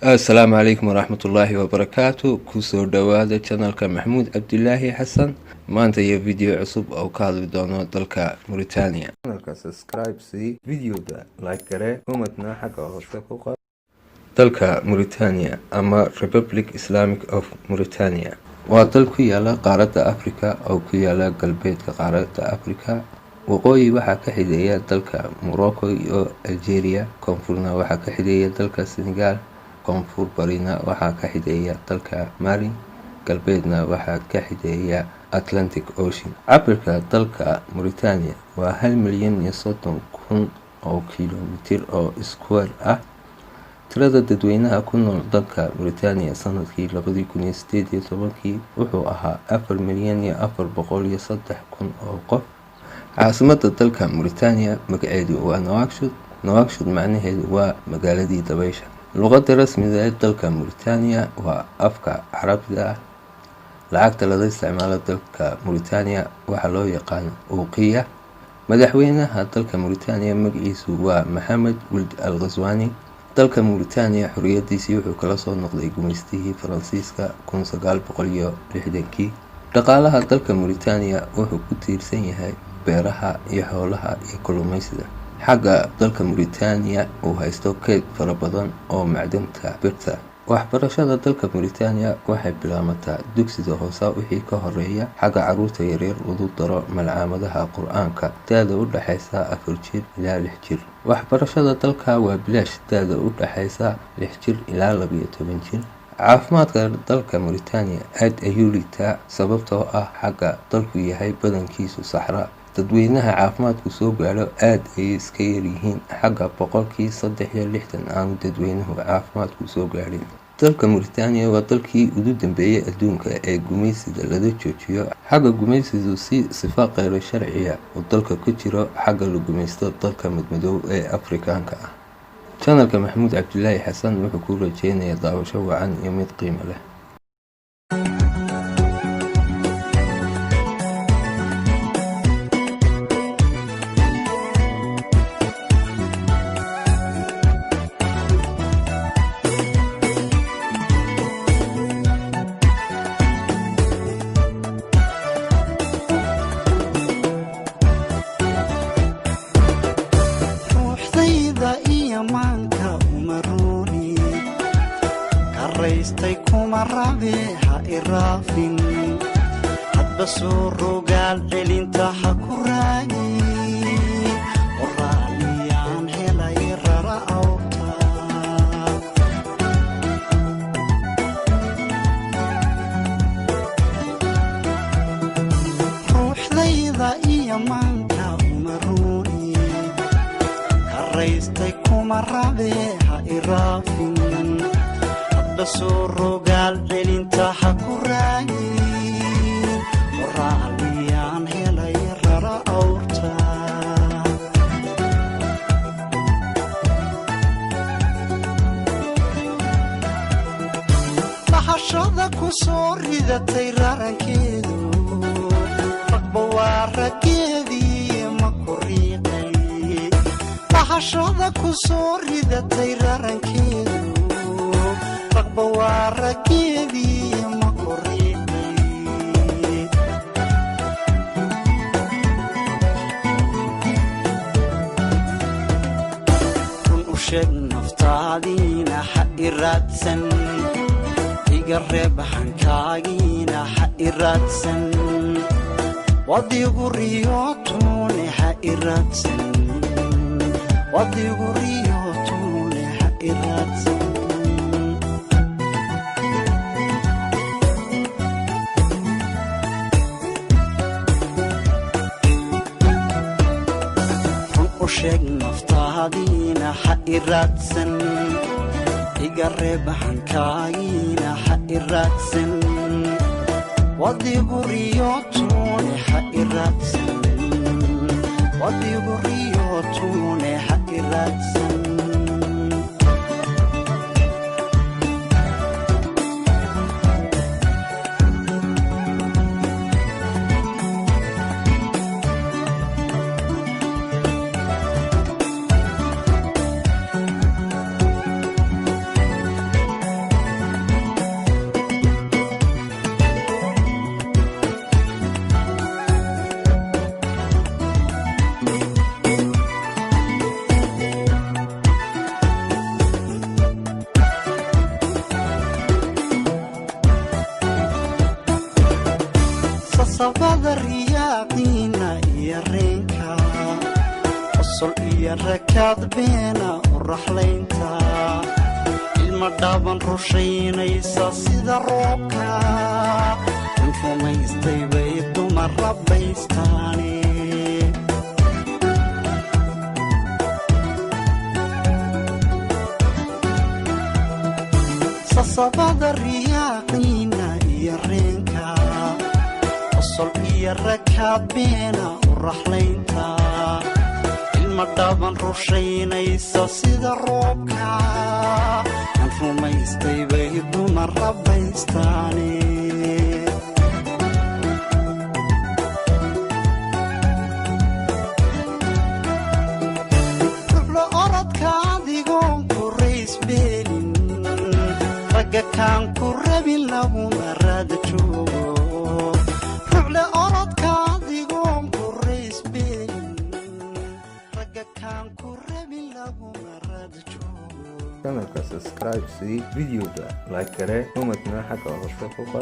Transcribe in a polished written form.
السلام عليكم ورحمة الله وبركاته. كسو دواده channelka محمود عبد الله حسن. maanta iyo video cusub oo ka hadli doono dalka Mauritania. channelka subscribe si videoda like gare kumadna xagga hoose ku qor. dalka Mauritania ama Republic Islamic of Mauritania waa dal ku yaala qaaradda Afrika oo ku yaala galbeedka qaaradda Afrika. waqooyi waxaa ka xideeya dalka Morocco iyo Algeria, koonfurna waxaa ka xideeya dalka Senegal, koonfur barina waxaa ka xideeya dalka Mali, galbeedna waxaa ka xideeya Atlantic Ocean. cabirka dalka Mauritania waa 1,030,000 oo kiiloomitir oo square ah. tirada dadweynaha ku nool dalka Mauritania sanadkii 2018 wuxuu ahaa 4,403,000 oo qof. caasimadda dalka Mauritania magaceedu waa Nouakchott. Nouakchott macnaheedu waa magaaladii dabaysha. luqadda rasmiga ee dalka Mauritania waa afka Carabiga. lacagta laga isticmaalo dalka Mauritania waxaa loo yaqaan uqiya. madaxweynaha dalka Mauritania magaciisu waa Mohamed Ould Al Ghazouani. dalka Mauritania xorriyadiisii wuxuu kala soo noqday gumaystihii Faransiiska 1960. dhaqaalaha dalka Mauritania wuxuu ku tiirsan yahay beeraha iyo xoolaha iyo kalluumaysiga. xagga dalka Mauritania uu haysto kayd fara badan oo macdanta birta. waxbarashada dalka Mauritania waxay bilaamataa dugsiga hoose wixii ka horeeya xagga caruurta yaryar lagu daro malcaamadaha qur-aanka da'da u dhaxaysa 4 jir ilaa 6 jir. waxbarashada dalka waa bilaash da'da u dhaxaysa 6 jir ilaa 12 jir. caafimaadka dalka Mauritania aad ayuu liitaa sababtoo ah xagga dalku yahay badankiisu saxra. dadweynaha caafimaadku soo gaaro aad ay iska yar yihiin, xagga 63% aanu dadweynuhu caafimaadku soo gaarin. dalka Mauritania waa dalkii ugu dambeeyay adduunka ee gumaysiga laga joojiyo. xagga gumaysigu si sifa qeyr sharciya oo dalka ku jiro xagga la gumaysto dalka madmadow ee Afrikaanka ah. channelka Maxamuud Cabdilaahi Xasan wuxuu ku rajeynayaa daawasho wacan iyo mid qiimo leh. raystay kuma rabe ha iraafin hadba soo rogaal celinta ha ku raagi waraaliyaan helay rara awta ruuxdayda iyo maanka umaruni ka raystay kuma rabe ha iraafin soo rogaal celinta ha ku raagi waraaliyaan helay rara awta bahashada ku soo ridatay rarankeedu ragba waa rageedii ma ku riiqay. bahashada ku soo ridatay rarankeedu bawarakeedii ma korriiqay. run u sheeg naftaadiina ha iraadsan iga reeb hankaagiina ha iraadsan wadigu riyootune ha iraadsan wadigu riyootune ha iraadsan. sheeg naftaadiina ha iraadsan iga reeb hankaagiina ha iraadsan wadigu riyootune ha iraadsan wadigu riyootune ha iraadsan. sasabada riyaaqiina iyo reenka qosol iyo rakaad beena u raxlaynta ilma dhaaban rushaynaysa sida roobka in rumaystay bay dumar rabbaystaane sasabada riyaaqiina iyo reenka qosol iyo rakaad beena u raxlaynta ilma dhaaban rushaynaysa sida roobka in rumaystay bay dumar rabbaystaane rublo orodka adigoon ku raysbeelin ragga kaan ku rabin laguma raada joogo ruble orodka adigoon ku raysbeelin ragga kaan ku rabin laguma raada joogo channelka subscribe si videoga like kare umadna xagga hoose ku qor